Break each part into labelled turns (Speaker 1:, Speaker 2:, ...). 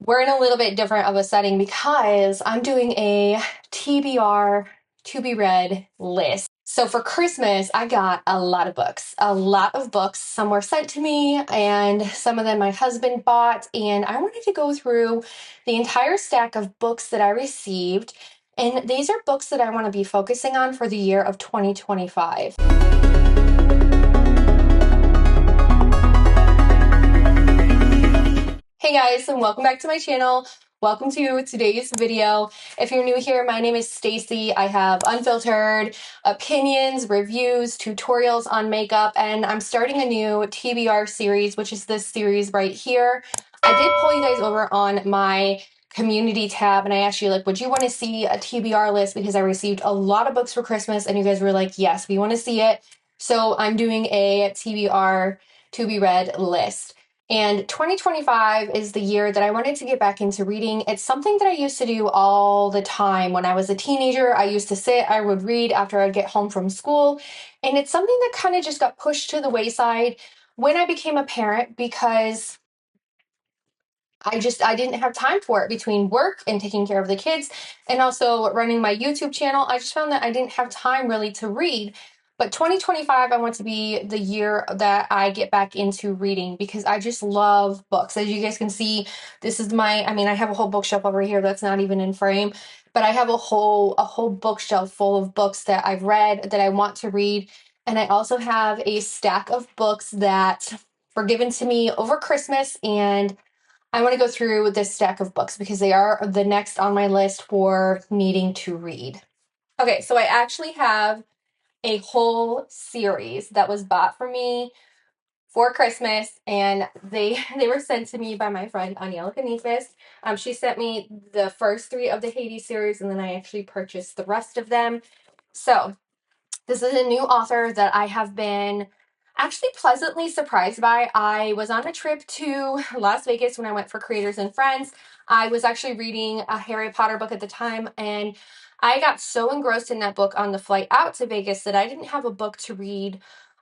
Speaker 1: we're in a little bit different of a setting because I'm doing a TBR to be read list. So for Christmas, I got a lot of books. Some were sent to me and some of them my husband bought. And I wanted to go through the entire stack of books that I received. And these are books that I want to be focusing on for the year of 2025. Hey guys, and welcome back to my channel. Welcome to today's video. If you're new here, my name is Stacy. I have unfiltered opinions, reviews, tutorials on makeup, and I'm starting a new TBR series, which is this series right here. I did pull you guys over on my community tab and I asked you, like, would you want to see a TBR list? Because I received a lot of books for Christmas and you guys were like, yes, we want to see it. So I'm doing a TBR to be read list. And 2025 is the year that I wanted to get back into reading. It's something that I used to do all the time. When I was a teenager, I used to sit, I would read after I'd get home from school. And it's something that kind of just got pushed to the wayside when I became a parent because I didn't have time for it between work and taking care of the kids and also running my YouTube channel. I just found that I didn't have time really to read. But 2025, I want to be the year that I get back into reading because I just love books. As you guys can see, this is I have a whole bookshelf over here that's not even in frame, but I have a whole bookshelf full of books that I've read that I want to read. And I also have a stack of books that were given to me over Christmas, and I want to go through this stack of books because they are the next on my list for needing to read. Okay, so I actually have a whole series that was bought for me for Christmas, and they were sent to me by my friend Aniela Canifas. She sent me the first 3 of the Hades series, and then I actually purchased the rest of them. So this is a new author that I have been actually pleasantly surprised by. I was on a trip to Las Vegas when I went for Creators and Friends. I was actually reading a Harry Potter book at the time, and I got so engrossed in that book on the flight out to Vegas that I didn't have a book to read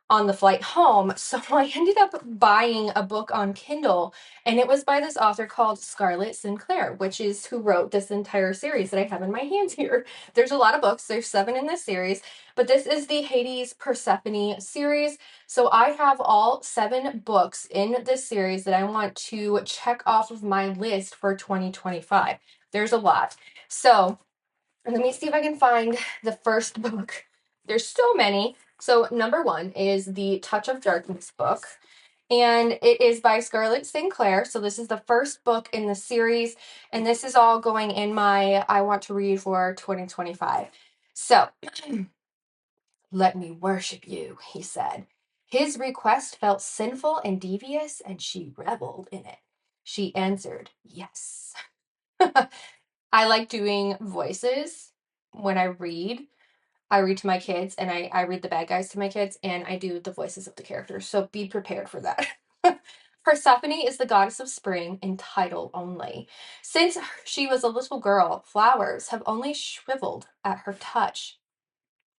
Speaker 1: on the flight home. So I ended up buying a book on Kindle, and it was by this author called Scarlett Clair, which is who wrote this entire series that I have in my hands here. There's a lot of books. There's 7 in this series, but this is the Hades Persephone series. So I have all 7 books in this series that I want to check off of my list for 2025. There's a lot. So let me see if I can find the first book. There's so many. So number 1 is the Touch of Darkness book, and it is by Scarlett Clair. So this is the first book in the series, and this is all going in my I want to read for 2025. So, let me worship you, he said. His request felt sinful and devious, and she reveled in it. She answered, yes. I like doing voices when I read. I read to my kids, and I read the bad guys to my kids, and I do the voices of the characters, so be prepared for that. Persephone is the goddess of spring in title only. Since she was a little girl, flowers have only shriveled at her touch.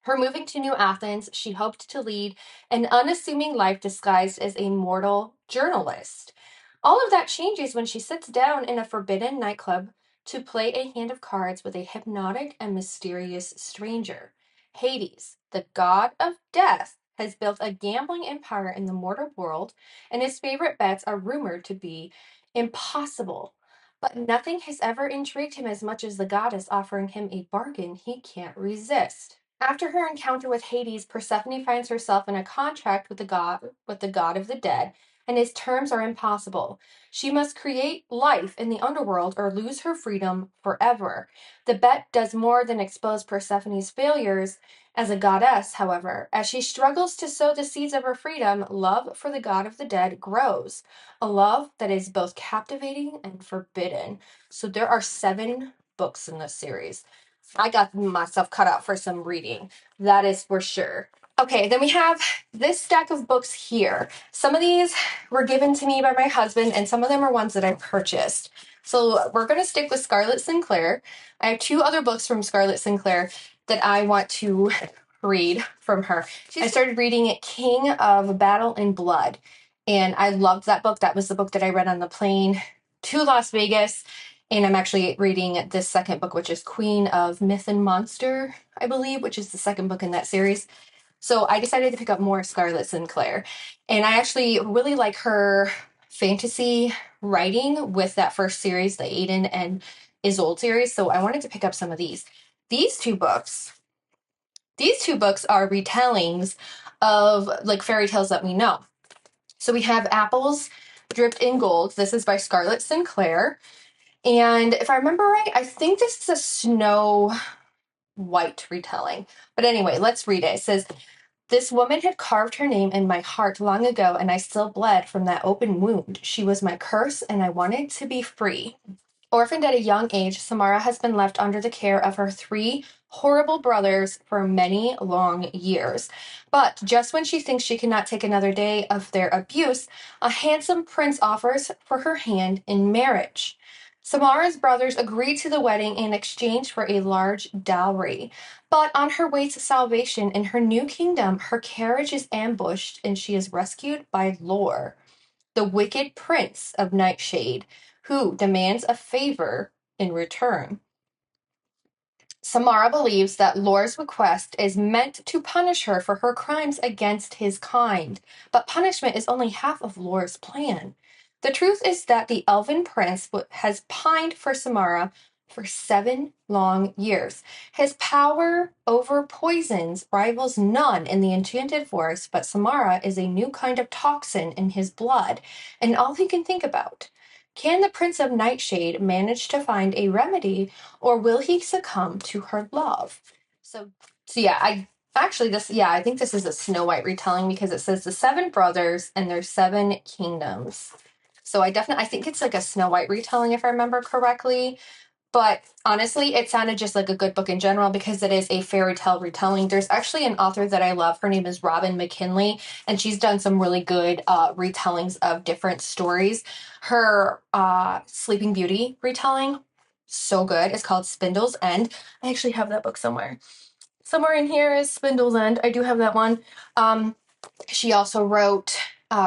Speaker 1: Her moving to New Athens, she hoped to lead an unassuming life disguised as a mortal journalist. All of that changes when she sits down in a forbidden nightclub to play a hand of cards with a hypnotic and mysterious stranger. Hades, the god of death, has built a gambling empire in the mortal world, and his favorite bets are rumored to be impossible. But nothing has ever intrigued him as much as the goddess offering him a bargain he can't resist. After her encounter with Hades, Persephone finds herself in a contract with the god of the dead, and his terms are impossible. She must create life in the underworld or lose her freedom forever. The bet does more than expose Persephone's failures as a goddess, however. As she struggles to sow the seeds of her freedom, love for the god of the dead grows, a love that is both captivating and forbidden. So there are 7 books in this series. I got myself cut out for some reading. That is for sure. Okay, then we have this stack of books here. Some of these were given to me by my husband, and some of them are ones that I purchased. So we're going to stick with Scarlett Clair. I have 2 other books from Scarlett Clair that I want to read from her. I started reading King of Battle and Blood, and I loved that book. That was the book that I read on the plane to Las Vegas, and I'm actually reading this second book, which is Queen of Myth and Monster, I believe, which is the second book in that series. So I decided to pick up more Scarlett Clair, and I actually really like her fantasy writing with that first series, the Aiden and Isolde series. So I wanted to pick up some of these. These two books are retellings of like fairy tales that we know. So we have Apples Dripped in Gold. This is by Scarlett Clair. And if I remember right, I think this is a Snow White retelling. But anyway, let's read it. It says, "This woman had carved her name in my heart long ago, and I still bled from that open wound. She was my curse, and I wanted to be free. Orphaned at a young age, Samara has been left under the care of her 3 horrible brothers for many long years. But just when she thinks she cannot take another day of their abuse, a handsome prince offers for her hand in marriage. Samara's brothers agree to the wedding in exchange for a large dowry. But on her way to salvation in her new kingdom, her carriage is ambushed and she is rescued by Lore, the wicked prince of Nightshade, who demands a favor in return. Samara believes that Lore's request is meant to punish her for her crimes against his kind, but punishment is only half of Lore's plan. The truth is that the elven prince has pined for Samara for 7 long years. His power over poisons rivals none in the enchanted forest, but Samara is a new kind of toxin in his blood, and all he can think about. Can the Prince of Nightshade manage to find a remedy, or will he succumb to her love? So yeah, I think this is a Snow White retelling because it says the 7 brothers and their 7 kingdoms. So I think it's like a Snow White retelling if I remember correctly. But honestly, it sounded just like a good book in general because it is a fairy tale retelling. There's actually an author that I love. Her name is Robin McKinley, and she's done some really good retellings of different stories. Her Sleeping Beauty retelling, so good. It's called Spindle's End. I actually have that book somewhere. Somewhere in here is Spindle's End. I do have that one. She also wrote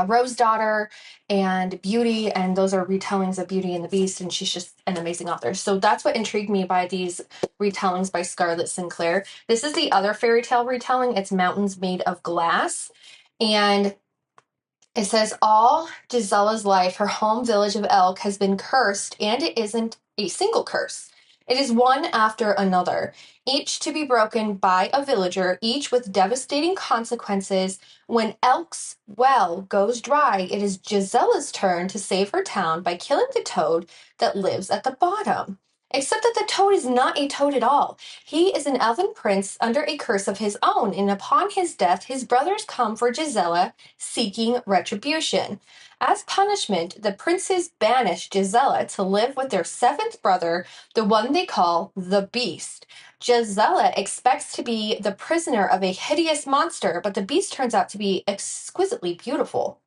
Speaker 1: Rose Daughter and Beauty, and those are retellings of Beauty and the Beast, and she's just an amazing author. So that's what intrigued me by these retellings by Scarlett Clair. This is the other fairy tale retelling. It's Mountains Made of Glass, and it says, all Gisella's life, her home village of Elk has been cursed, and it isn't a single curse. It is one after another, each to be broken by a villager, each with devastating consequences. When Elk's well goes dry, it is Gisella's turn to save her town by killing the toad that lives at the bottom. Except that the toad is not a toad at all. He is an elven prince under a curse of his own, and upon his death, his brothers come for Gisella, seeking retribution. As punishment, the princes banish Gisella to live with their 7th brother, the one they call the Beast. Gisella expects to be the prisoner of a hideous monster, but the Beast turns out to be exquisitely beautiful.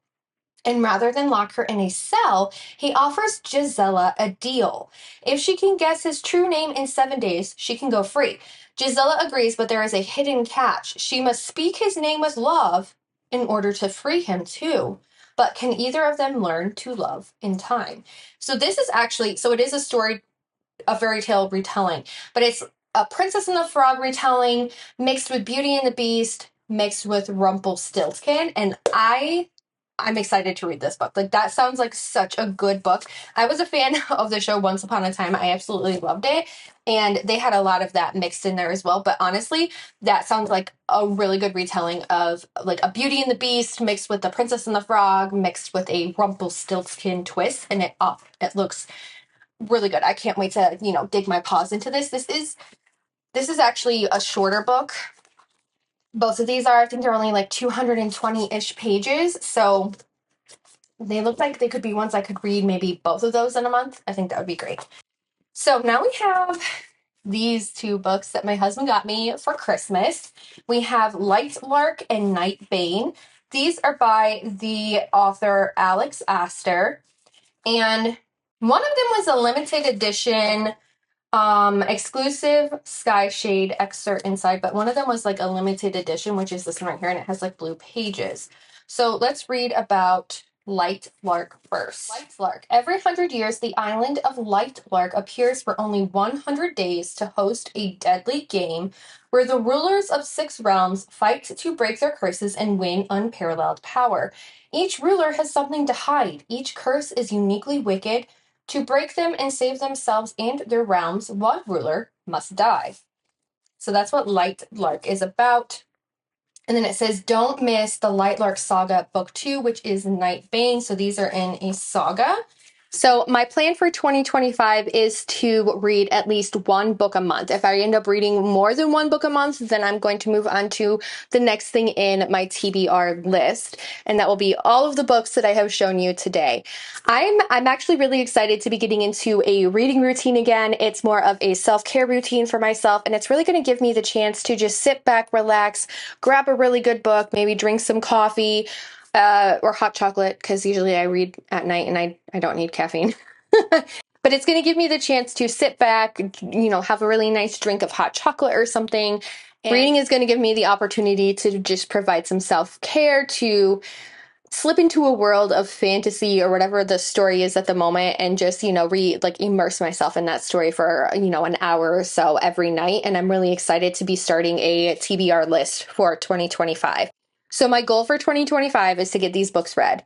Speaker 1: And rather than lock her in a cell, he offers Gisella a deal. If she can guess his true name in 7 days, she can go free. Gisella agrees, but there is a hidden catch. She must speak his name with love in order to free him too. But can either of them learn to love in time? So this is actually, so it is a fairy tale retelling, but it's a Princess and the Frog retelling mixed with Beauty and the Beast, mixed with Rumpelstiltskin, and I'm excited to read this book. Like, that sounds like such a good book. I was a fan of the show Once Upon a Time. I absolutely loved it. And they had a lot of that mixed in there as well. But honestly, that sounds like a really good retelling of like a Beauty and the Beast mixed with the Princess and the Frog, mixed with a Rumpelstiltskin twist. And it looks really good. I can't wait to, dig my paws into this. This is actually a shorter book. Both of these are, I think they're only like 220-ish pages. So they look like they could be ones I could read maybe both of those in a month. I think that would be great. So now we have these 2 books that my husband got me for Christmas. We have Light Lark and Night Bane. These are by the author Alex Aster. And one of them was a limited edition exclusive Sky Shade excerpt inside, but one of them was like a limited edition, which is this one right here, and it has like blue pages. So let's read about Light Lark first. Light Lark. Every 100 years, the island of Light Lark appears for only 100 days to host a deadly game where the rulers of 6 realms fight to break their curses and win unparalleled power. Each ruler has something to hide. Each curse is uniquely wicked. To break them and save themselves and their realms, one ruler must die. So that's what Light Lark is about. And then it says, don't miss the Light Lark Saga Book 2, which is Night Bane. So these are in a saga. So my plan for 2025 is to read at least one book a month. If I end up reading more than one book a month, then I'm going to move on to the next thing in my TBR list. And that will be all of the books that I have shown you today. I'm actually really excited to be getting into a reading routine again. It's more of a self-care routine for myself, and it's really going to give me the chance to just sit back, relax, grab a really good book, maybe drink some coffee, or hot chocolate, because usually I read at night and I don't need caffeine. But it's going to give me the chance to sit back, have a really nice drink of hot chocolate or something. And reading is going to give me the opportunity to just provide some self-care, to slip into a world of fantasy or whatever the story is at the moment, and just, immerse myself in that story for, an hour or so every night. And I'm really excited to be starting a TBR list for 2025. So my goal for 2025 is to get these books read.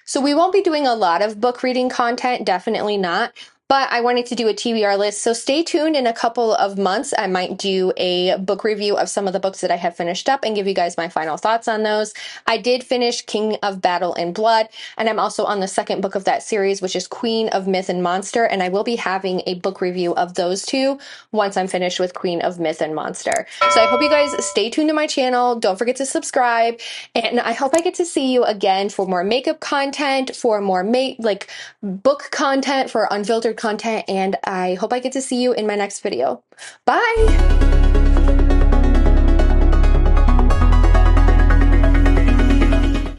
Speaker 1: So we won't be doing a lot of book reading content, definitely not. But I wanted to do a TBR list, so stay tuned. In a couple of months, I might do a book review of some of the books that I have finished up and give you guys my final thoughts on those. I did finish King of Battle and Blood, and I'm also on the second book of that series, which is Queen of Myth and Monster, and I will be having a book review of those two once I'm finished with Queen of Myth and Monster. So I hope you guys stay tuned to my channel. Don't forget to subscribe, and I hope I get to see you again for more makeup content, for more book content, for unfiltered content, and I hope I get to see you in my next video. Bye!